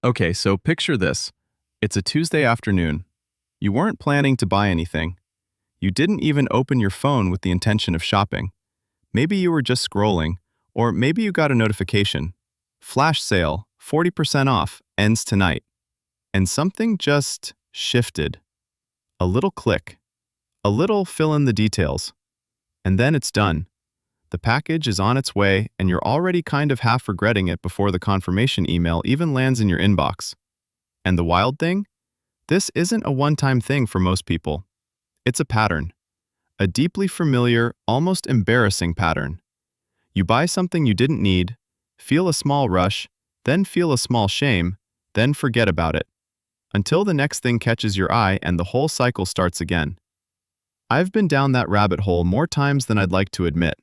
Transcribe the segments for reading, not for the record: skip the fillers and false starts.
Okay, so picture this. It's a Tuesday afternoon. You weren't planning to buy anything. You didn't even open your phone with the intention of shopping. Maybe you were just scrolling, or maybe you got a notification. Flash sale, 40% off, ends tonight. And something just shifted. A little click. A little fill in the details. And then it's done. The package is on its way, and you're already kind of half regretting it before the confirmation email even lands in your inbox. And the wild thing? This isn't a one-time thing for most people. It's a pattern. A deeply familiar, almost embarrassing pattern. You buy something you didn't need, feel a small rush, then feel a small shame, then forget about it. Until the next thing catches your eye and the whole cycle starts again. I've been down that rabbit hole more times than I'd like to admit.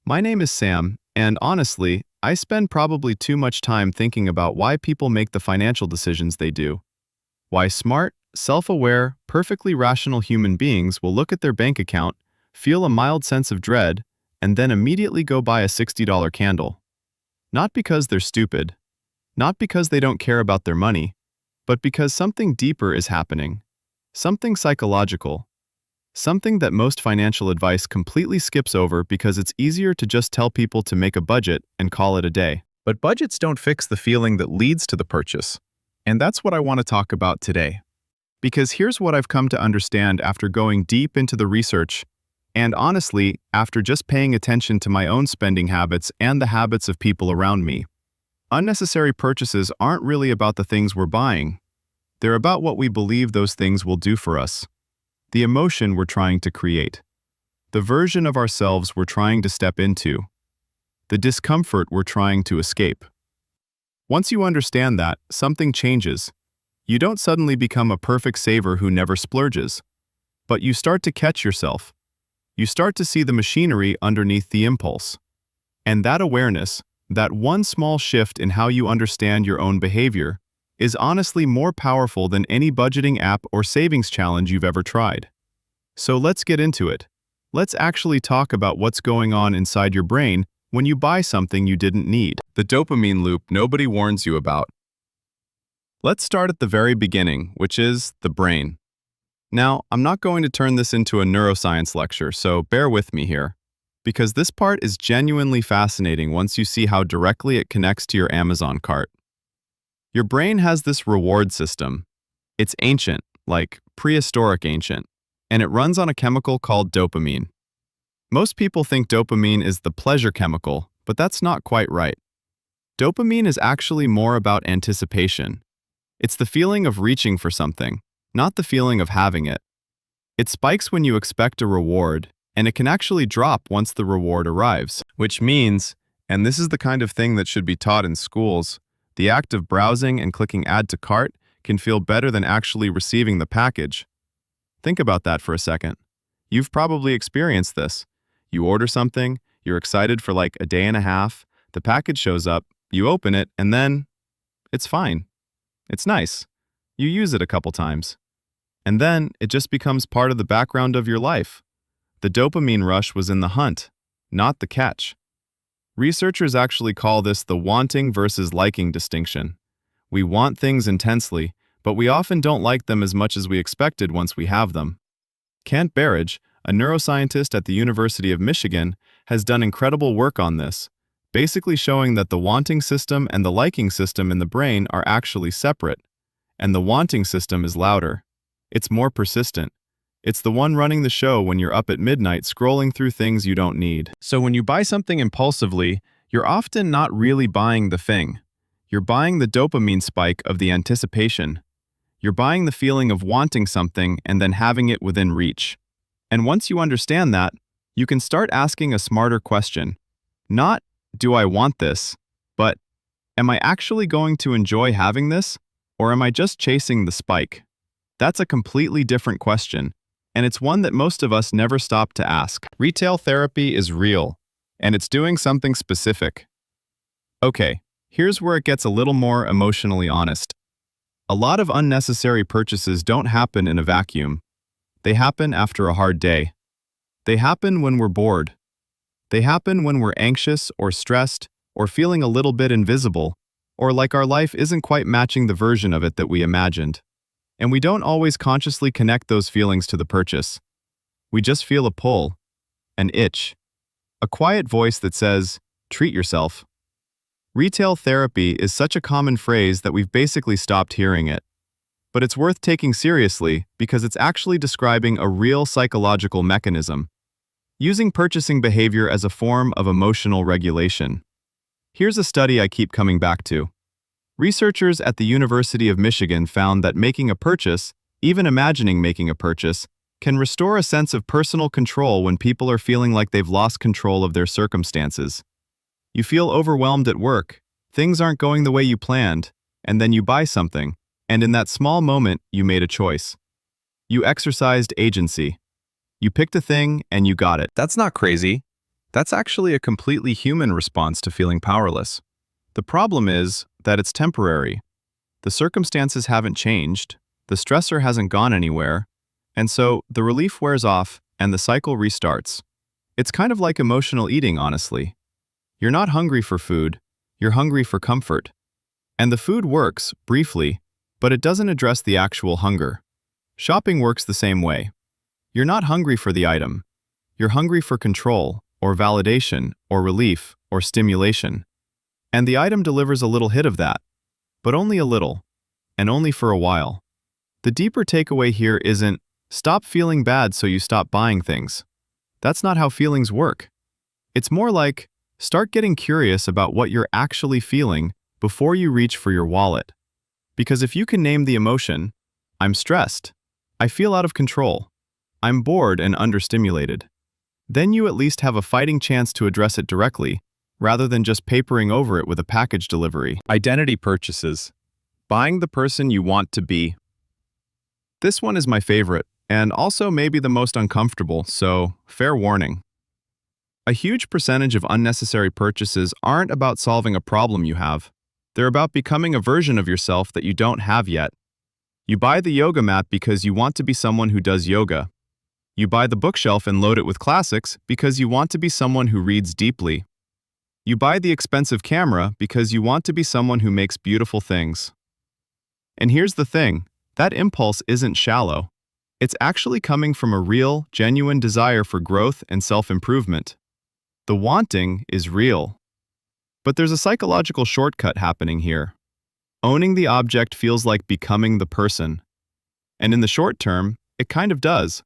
My name is Sam, and honestly, I spend probably too much time thinking about why people make the financial decisions they do. Why smart, self-aware, perfectly rational human beings will look at their bank account, feel a mild sense of dread, and then immediately go buy a $60 candle. Not because they're stupid, not because they don't care about their money, but because something deeper is happening. Something psychological. Something that most financial advice completely skips over because it's easier to just tell people to make a budget and call it a day. But budgets don't fix the feeling that leads to the purchase. And that's what I want to talk about today. Because here's what I've come to understand after going deep into the research, and honestly, after just paying attention to my own spending habits and the habits of people around me. Unnecessary purchases aren't really about the things we're buying. They're about what we believe those things will do for us. The emotion we're trying to create. The version of ourselves we're trying to step into. The discomfort we're trying to escape. Once you understand that, something changes. You don't suddenly become a perfect saver who never splurges. But you start to catch yourself. You start to see the machinery underneath the impulse. And that awareness, that one small shift in how you understand your own behavior, is honestly more powerful than any budgeting app or savings challenge you've ever tried. So let's get into it. Let's actually talk about what's going on inside your brain when you buy something you didn't need. The dopamine loop nobody warns you about. Let's start at the very beginning, which is the brain. Now, I'm not going to turn this into a neuroscience lecture, so bear with me here. Because this part is genuinely fascinating once you see how directly it connects to your Amazon cart. Your brain has this reward system. It's ancient, like prehistoric ancient, and it runs on a chemical called dopamine. Most people think dopamine is the pleasure chemical, but that's not quite right. Dopamine is actually more about anticipation. It's the feeling of reaching for something, not the feeling of having it. It spikes when you expect a reward, and it can actually drop once the reward arrives, which means, and this is the kind of thing that should be taught in schools, the act of browsing and clicking add to cart can feel better than actually receiving the package. Think about that for a second. You've probably experienced this. You order something, you're excited for like a day and a half, the package shows up, you open it, and then it's fine. It's nice. You use it a couple times. And then it just becomes part of the background of your life. The dopamine rush was in the hunt, not the catch. Researchers actually call this the wanting versus liking distinction. We want things intensely, but we often don't like them as much as we expected once we have them. Kent Berridge, a neuroscientist at the University of Michigan, has done incredible work on this, basically showing that the wanting system and the liking system in the brain are actually separate. And the wanting system is louder. It's more persistent. It's the one running the show when you're up at midnight scrolling through things you don't need. So when you buy something impulsively, you're often not really buying the thing. You're buying the dopamine spike of the anticipation. You're buying the feeling of wanting something and then having it within reach. And once you understand that, you can start asking a smarter question. Not, do I want this? But, am I actually going to enjoy having this? Or am I just chasing the spike? That's a completely different question. And it's one that most of us never stop to ask. Retail therapy is real, and it's doing something specific. Okay, here's where it gets a little more emotionally honest. A lot of unnecessary purchases don't happen in a vacuum. They happen after a hard day. They happen when we're bored. They happen when we're anxious or stressed or feeling a little bit invisible, or like our life isn't quite matching the version of it that we imagined. And we don't always consciously connect those feelings to the purchase. We just feel a pull, an itch, a quiet voice that says, "Treat yourself." Retail therapy is such a common phrase that we've basically stopped hearing it. But it's worth taking seriously because it's actually describing a real psychological mechanism, using purchasing behavior as a form of emotional regulation. Here's a study I keep coming back to. Researchers at the University of Michigan found that making a purchase, even imagining making a purchase, can restore a sense of personal control when people are feeling like they've lost control of their circumstances. You feel overwhelmed at work, things aren't going the way you planned, and then you buy something, and in that small moment, you made a choice. You exercised agency. You picked a thing and you got it. That's not crazy. That's actually a completely human response to feeling powerless. The problem is that it's temporary. The circumstances haven't changed, the stressor hasn't gone anywhere, and so the relief wears off and the cycle restarts. It's kind of like emotional eating, honestly. You're not hungry for food, you're hungry for comfort. And the food works, briefly, but it doesn't address the actual hunger. Shopping works the same way. You're not hungry for the item. You're hungry for control, or validation, or relief, or stimulation. And the item delivers a little hit of that, but only a little, and only for a while. The deeper takeaway here isn't, stop feeling bad so you stop buying things. That's not how feelings work. It's more like, start getting curious about what you're actually feeling before you reach for your wallet. Because if you can name the emotion, I'm stressed, I feel out of control, I'm bored and understimulated, then you at least have a fighting chance to address it directly, rather than just papering over it with a package delivery. Identity purchases. Buying the person you want to be. This one is my favorite, and also maybe the most uncomfortable, so fair warning. A huge percentage of unnecessary purchases aren't about solving a problem you have. They're about becoming a version of yourself that you don't have yet. You buy the yoga mat because you want to be someone who does yoga. You buy the bookshelf and load it with classics because you want to be someone who reads deeply. You buy the expensive camera because you want to be someone who makes beautiful things. And here's the thing, that impulse isn't shallow. It's actually coming from a real, genuine desire for growth and self-improvement. The wanting is real. But there's a psychological shortcut happening here. Owning the object feels like becoming the person. And in the short term, it kind of does.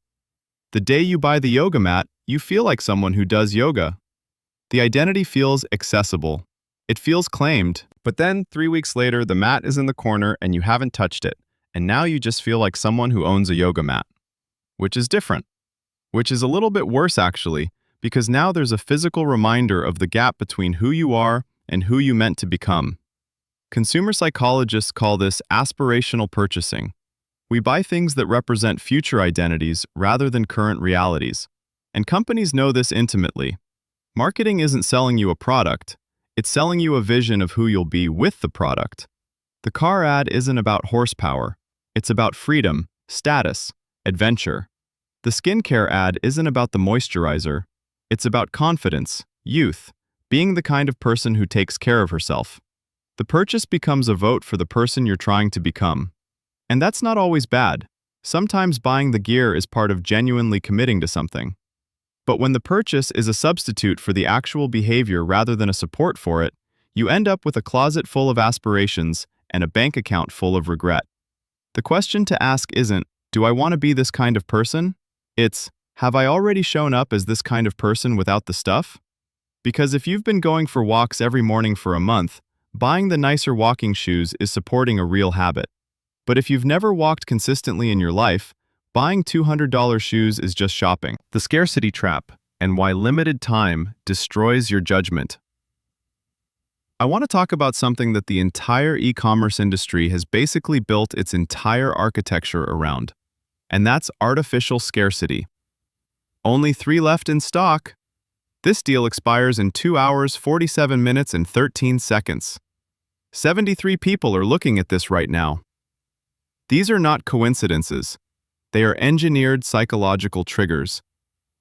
The day you buy the yoga mat, you feel like someone who does yoga. The identity feels accessible. It feels claimed. But then, 3 weeks later, the mat is in the corner and you haven't touched it. And now you just feel like someone who owns a yoga mat. Which is different. Which is a little bit worse, actually, because now there's a physical reminder of the gap between who you are and who you meant to become. Consumer psychologists call this aspirational purchasing. We buy things that represent future identities rather than current realities. And companies know this intimately. Marketing isn't selling you a product, it's selling you a vision of who you'll be with the product. The car ad isn't about horsepower, it's about freedom, status, adventure. The skincare ad isn't about the moisturizer, it's about confidence, youth, being the kind of person who takes care of herself. The purchase becomes a vote for the person you're trying to become. And that's not always bad. Sometimes buying the gear is part of genuinely committing to something. But when the purchase is a substitute for the actual behavior rather than a support for it, you end up with a closet full of aspirations and a bank account full of regret. The question to ask isn't, do I want to be this kind of person? It's, have I already shown up as this kind of person without the stuff? Because if you've been going for walks every morning for a month, buying the nicer walking shoes is supporting a real habit. But if you've never walked consistently in your life, buying $200 shoes is just shopping. The scarcity trap, and why limited time destroys your judgment. I want to talk about something that the entire e-commerce industry has basically built its entire architecture around, and that's artificial scarcity. Only 3 left in stock. This deal expires in 2 hours, 47 minutes, and 13 seconds. 73 people are looking at this right now. These are not coincidences. They are engineered psychological triggers,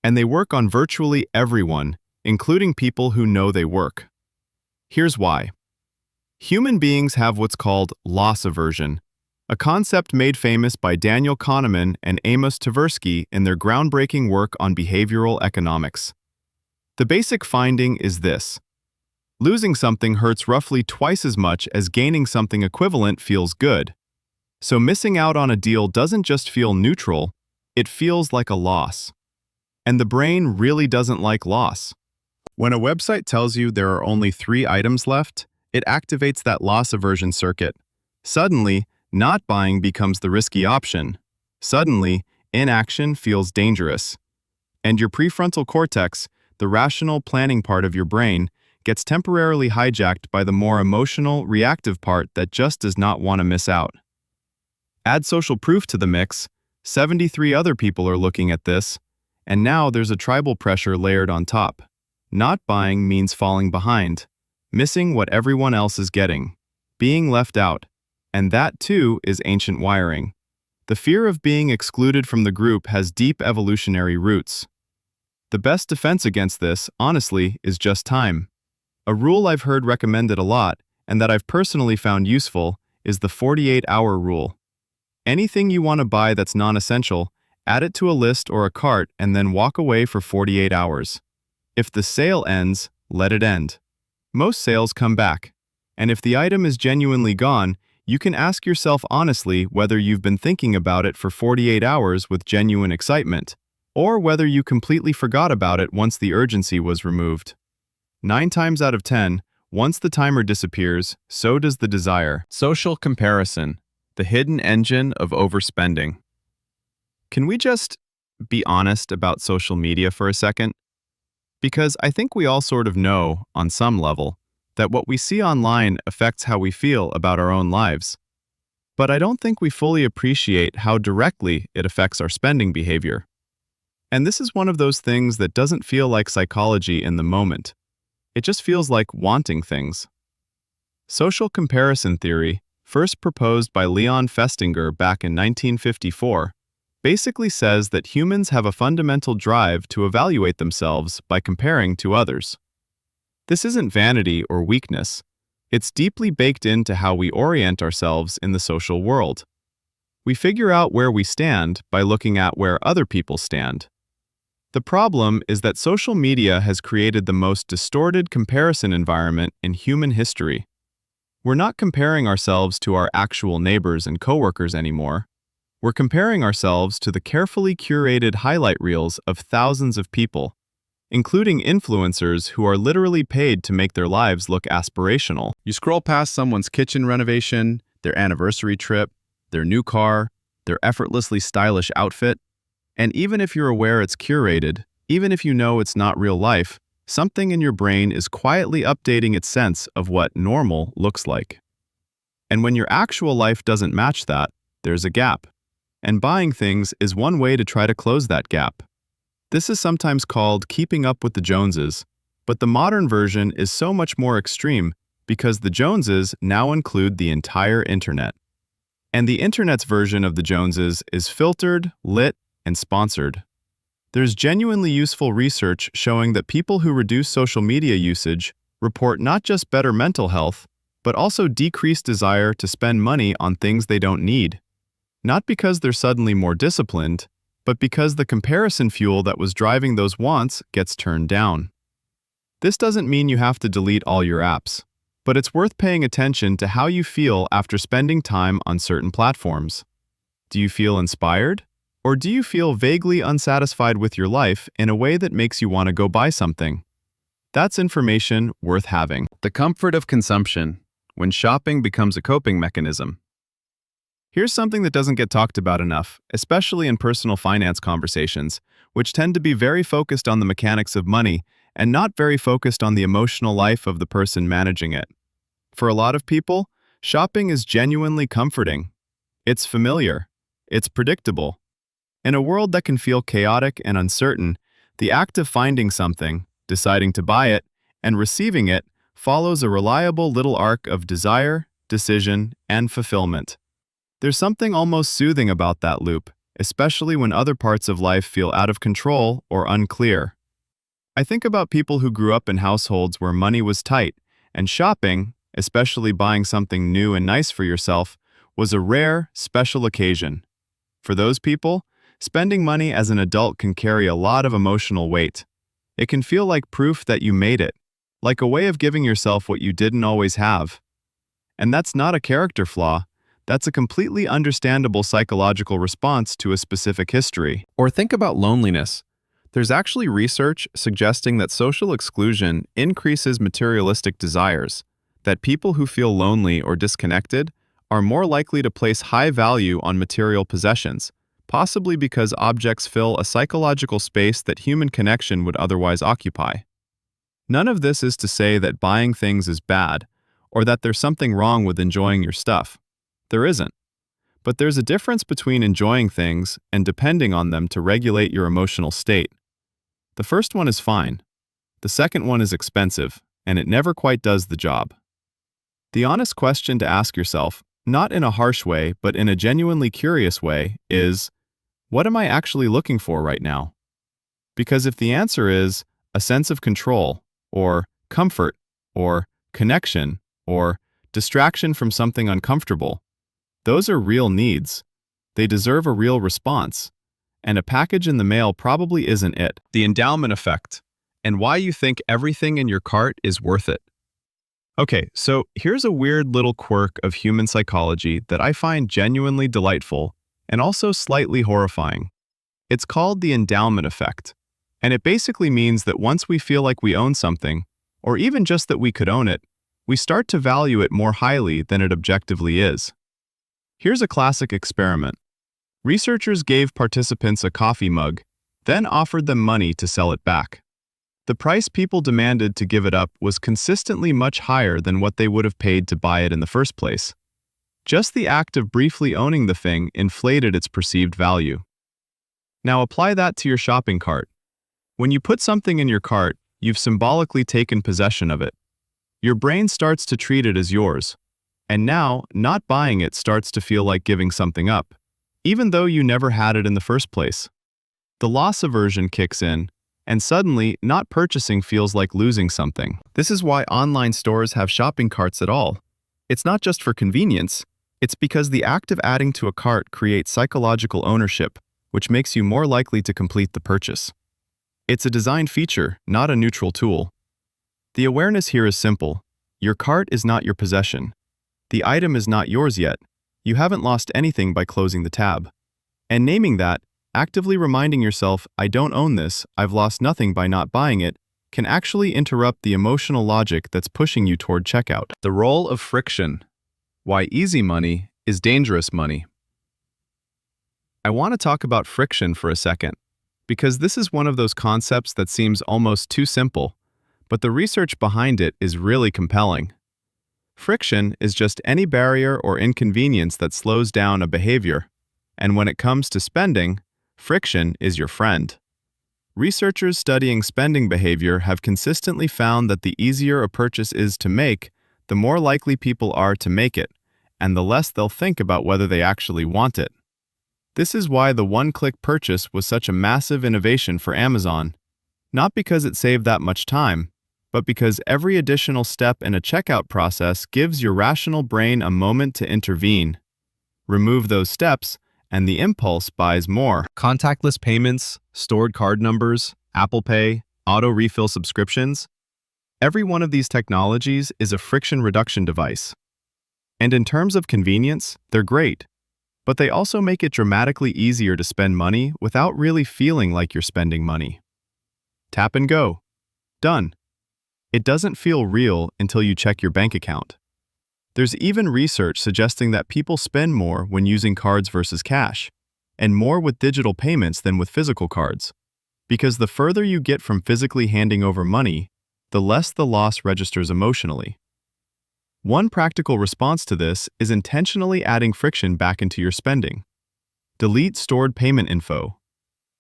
and they work on virtually everyone, including people who know they work. Here's why. Human beings have what's called loss aversion, a concept made famous by Daniel Kahneman and Amos Tversky in their groundbreaking work on behavioral economics. The basic finding is this: losing something hurts roughly twice as much as gaining something equivalent feels good. So missing out on a deal doesn't just feel neutral, it feels like a loss. And the brain really doesn't like loss. When a website tells you there are only 3 items left, it activates that loss aversion circuit. Suddenly, not buying becomes the risky option. Suddenly, inaction feels dangerous. And your prefrontal cortex, the rational planning part of your brain, gets temporarily hijacked by the more emotional, reactive part that just does not want to miss out. Add social proof to the mix, 73 other people are looking at this, and now there's a tribal pressure layered on top. Not buying means falling behind, missing what everyone else is getting, being left out, and that too is ancient wiring. The fear of being excluded from the group has deep evolutionary roots. The best defense against this, honestly, is just time. A rule I've heard recommended a lot, and that I've personally found useful, is the 48-hour rule. Anything you want to buy that's non-essential, add it to a list or a cart and then walk away for 48 hours. If the sale ends, let it end. Most sales come back, and if the item is genuinely gone, you can ask yourself honestly whether you've been thinking about it for 48 hours with genuine excitement, or whether you completely forgot about it once the urgency was removed. 9 times out of 10, once the timer disappears, so does the desire. Social comparison, the hidden engine of overspending. Can we just be honest about social media for a second? Because I think we all sort of know, on some level, that what we see online affects how we feel about our own lives. But I don't think we fully appreciate how directly it affects our spending behavior. And this is one of those things that doesn't feel like psychology in the moment. It just feels like wanting things. Social comparison theory, first proposed by Leon Festinger back in 1954, basically says that humans have a fundamental drive to evaluate themselves by comparing to others. This isn't vanity or weakness. It's deeply baked into how we orient ourselves in the social world. We figure out where we stand by looking at where other people stand. The problem is that social media has created the most distorted comparison environment in human history. We're not comparing ourselves to our actual neighbors and coworkers anymore. We're comparing ourselves to the carefully curated highlight reels of thousands of people, including influencers who are literally paid to make their lives look aspirational. You scroll past someone's kitchen renovation, their anniversary trip, their new car, their effortlessly stylish outfit, and even if you're aware it's curated, even if you know it's not real life, something in your brain is quietly updating its sense of what normal looks like. And when your actual life doesn't match that, there's a gap. And buying things is one way to try to close that gap. This is sometimes called keeping up with the Joneses, but the modern version is so much more extreme because the Joneses now include the entire internet. And the internet's version of the Joneses is filtered, lit, and sponsored. There's genuinely useful research showing that people who reduce social media usage report not just better mental health, but also decreased desire to spend money on things they don't need. Not because they're suddenly more disciplined, but because the comparison fuel that was driving those wants gets turned down. This doesn't mean you have to delete all your apps, but it's worth paying attention to how you feel after spending time on certain platforms. Do you feel inspired? Or do you feel vaguely unsatisfied with your life in a way that makes you want to go buy something? That's information worth having. The comfort of consumption, when shopping becomes a coping mechanism. Here's something that doesn't get talked about enough, especially in personal finance conversations, which tend to be very focused on the mechanics of money and not very focused on the emotional life of the person managing it. For a lot of people, shopping is genuinely comforting. It's familiar. It's predictable. In a world that can feel chaotic and uncertain, the act of finding something, deciding to buy it, and receiving it follows a reliable little arc of desire, decision, and fulfillment. There's something almost soothing about that loop, especially when other parts of life feel out of control or unclear. I think about people who grew up in households where money was tight, and shopping, especially buying something new and nice for yourself, was a rare, special occasion. For those people, spending money as an adult can carry a lot of emotional weight. It can feel like proof that you made it, like a way of giving yourself what you didn't always have. And that's not a character flaw, that's a completely understandable psychological response to a specific history. Or think about loneliness. There's actually research suggesting that social exclusion increases materialistic desires, that people who feel lonely or disconnected are more likely to place high value on material possessions, possibly because objects fill a psychological space that human connection would otherwise occupy. None of this is to say that buying things is bad, or that there's something wrong with enjoying your stuff. There isn't. But there's a difference between enjoying things and depending on them to regulate your emotional state. The first one is fine. The second one is expensive, and it never quite does the job. The honest question to ask yourself, not in a harsh way, but in a genuinely curious way, is, what am I actually looking for right now? Because if the answer is a sense of control, or comfort, or connection, or distraction from something uncomfortable, those are real needs. They deserve a real response. And a package in the mail probably isn't it. The endowment effect, and why you think everything in your cart is worth it. Okay, so here's a weird little quirk of human psychology that I find genuinely delightful and also slightly horrifying. It's called the endowment effect, and it basically means that once we feel like we own something, or even just that we could own it, we start to value it more highly than it objectively is. Here's a classic experiment. Researchers gave participants a coffee mug, then offered them money to sell it back. The price people demanded to give it up was consistently much higher than what they would have paid to buy it in the first place. Just the act of briefly owning the thing inflated its perceived value. Now apply that to your shopping cart. When you put something in your cart, you've symbolically taken possession of it. Your brain starts to treat it as yours. And now, not buying it starts to feel like giving something up, even though you never had it in the first place. The loss aversion kicks in, and suddenly, not purchasing feels like losing something. This is why online stores have shopping carts at all. It's not just for convenience, it's because the act of adding to a cart creates psychological ownership, which makes you more likely to complete the purchase. It's a design feature, not a neutral tool. The awareness here is simple. Your cart is not your possession. The item is not yours yet. You haven't lost anything by closing the tab. And naming that, actively reminding yourself, I don't own this, I've lost nothing by not buying it, can actually interrupt the emotional logic that's pushing you toward checkout. The role of friction. Why easy money is dangerous money. I want to talk about friction for a second, because this is one of those concepts that seems almost too simple, but the research behind it is really compelling. Friction is just any barrier or inconvenience that slows down a behavior, and when it comes to spending, friction is your friend. Researchers studying spending behavior have consistently found that the easier a purchase is to make, the more likely people are to make it, and the less they'll think about whether they actually want it. This is why the one-click purchase was such a massive innovation for Amazon, not because it saved that much time, but because every additional step in a checkout process gives your rational brain a moment to intervene. Remove those steps, and the impulse buys more. Contactless payments, stored card numbers, Apple Pay, auto refill subscriptions. Every one of these technologies is a friction reduction device. And in terms of convenience, they're great. But they also make it dramatically easier to spend money without really feeling like you're spending money. Tap and go. Done. It doesn't feel real until you check your bank account. There's even research suggesting that people spend more when using cards versus cash, and more with digital payments than with physical cards. Because the further you get from physically handing over money, the less the loss registers emotionally. One practical response to this is intentionally adding friction back into your spending. Delete stored payment info.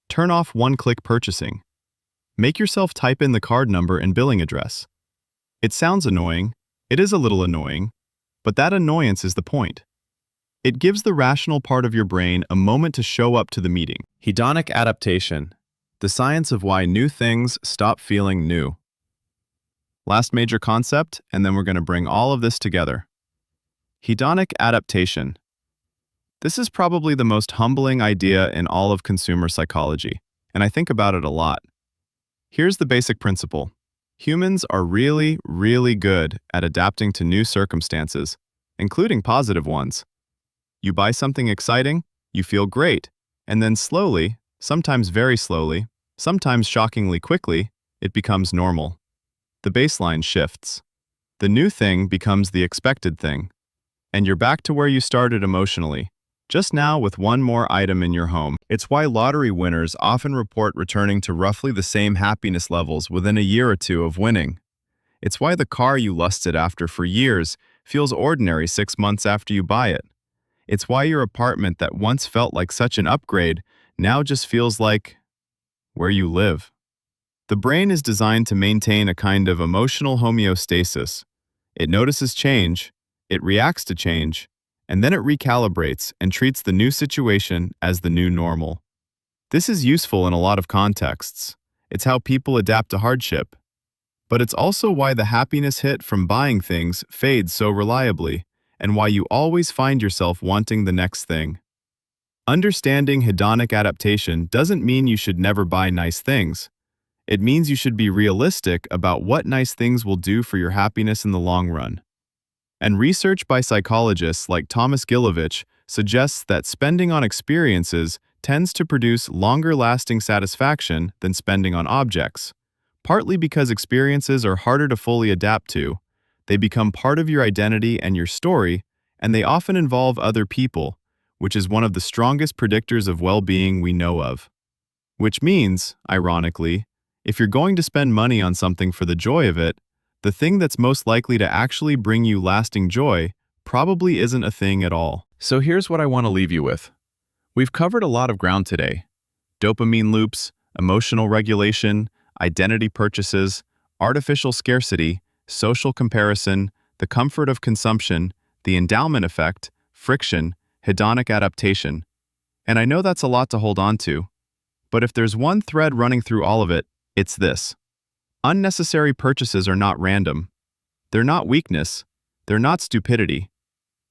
Turn off one-click purchasing. Make yourself type in the card number and billing address. It sounds annoying, it is a little annoying, but that annoyance is the point. It gives the rational part of your brain a moment to show up to the meeting. Hedonic adaptation, the science of why new things stop feeling new. Last major concept, and then we're going to bring all of this together. Hedonic adaptation. This is probably the most humbling idea in all of consumer psychology, and I think about it a lot. Here's the basic principle. Humans are really, really good at adapting to new circumstances, including positive ones. You buy something exciting, you feel great, and then slowly, sometimes very slowly, sometimes shockingly quickly, it becomes normal. The baseline shifts. The new thing becomes the expected thing. And you're back to where you started emotionally, just now with one more item in your home. It's why lottery winners often report returning to roughly the same happiness levels within a year or two of winning. It's why the car you lusted after for years feels ordinary 6 months after you buy it. It's why your apartment that once felt like such an upgrade now just feels like where you live. The brain is designed to maintain a kind of emotional homeostasis. It notices change, it reacts to change, and then it recalibrates and treats the new situation as the new normal. This is useful in a lot of contexts. It's how people adapt to hardship. But it's also why the happiness hit from buying things fades so reliably, and why you always find yourself wanting the next thing. Understanding hedonic adaptation doesn't mean you should never buy nice things. It means you should be realistic about what nice things will do for your happiness in the long run. And research by psychologists like Thomas Gilovich suggests that spending on experiences tends to produce longer-lasting satisfaction than spending on objects, partly because experiences are harder to fully adapt to. They become part of your identity and your story, and they often involve other people, which is one of the strongest predictors of well-being we know of. Which means, ironically, if you're going to spend money on something for the joy of it, the thing that's most likely to actually bring you lasting joy probably isn't a thing at all. So here's what I want to leave you with. We've covered a lot of ground today. Dopamine loops, emotional regulation, identity purchases, artificial scarcity, social comparison, the comfort of consumption, the endowment effect, friction, hedonic adaptation. And I know that's a lot to hold on to, but if there's one thread running through all of it, it's this. Unnecessary purchases are not random. They're not weakness. They're not stupidity.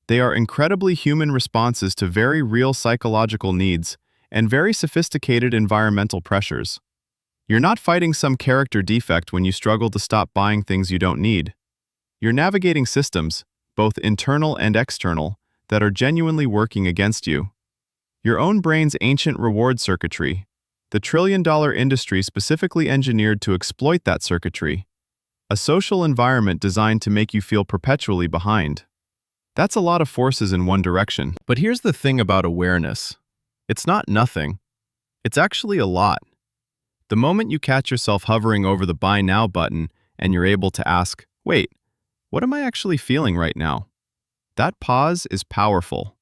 They are incredibly human responses to very real psychological needs and very sophisticated environmental pressures. You're not fighting some character defect when you struggle to stop buying things you don't need. You're navigating systems, both internal and external, that are genuinely working against you. Your own brain's ancient reward circuitry, the trillion-dollar industry specifically engineered to exploit that circuitry. A social environment designed to make you feel perpetually behind. That's a lot of forces in one direction. But here's the thing about awareness. It's not nothing. It's actually a lot. The moment you catch yourself hovering over the Buy Now button and you're able to ask, wait, what am I actually feeling right now? That pause is powerful.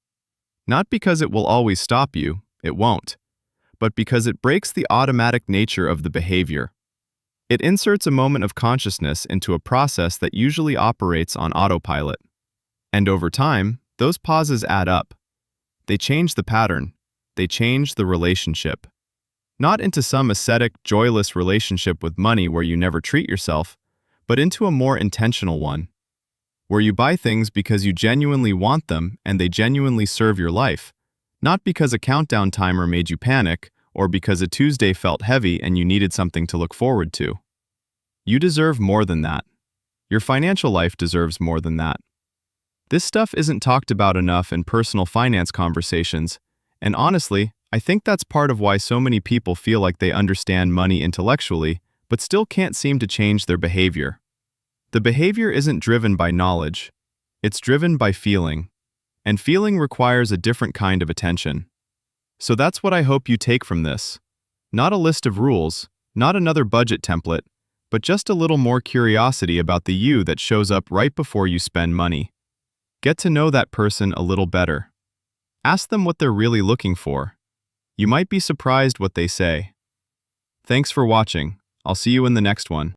Not because it will always stop you, it won't, but because it breaks the automatic nature of the behavior. It inserts a moment of consciousness into a process that usually operates on autopilot. And over time, those pauses add up. They change the pattern. They change the relationship. Not into some ascetic, joyless relationship with money where you never treat yourself, but into a more intentional one, where you buy things because you genuinely want them and they genuinely serve your life, not because a countdown timer made you panic or because a Tuesday felt heavy and you needed something to look forward to. You deserve more than that. Your financial life deserves more than that. This stuff isn't talked about enough in personal finance conversations, and honestly, I think that's part of why so many people feel like they understand money intellectually, but still can't seem to change their behavior. The behavior isn't driven by knowledge. It's driven by feeling. And feeling requires a different kind of attention. So that's what I hope you take from this. Not a list of rules, not another budget template, but just a little more curiosity about the you that shows up right before you spend money. Get to know that person a little better. Ask them what they're really looking for. You might be surprised what they say. Thanks for watching. I'll see you in the next one.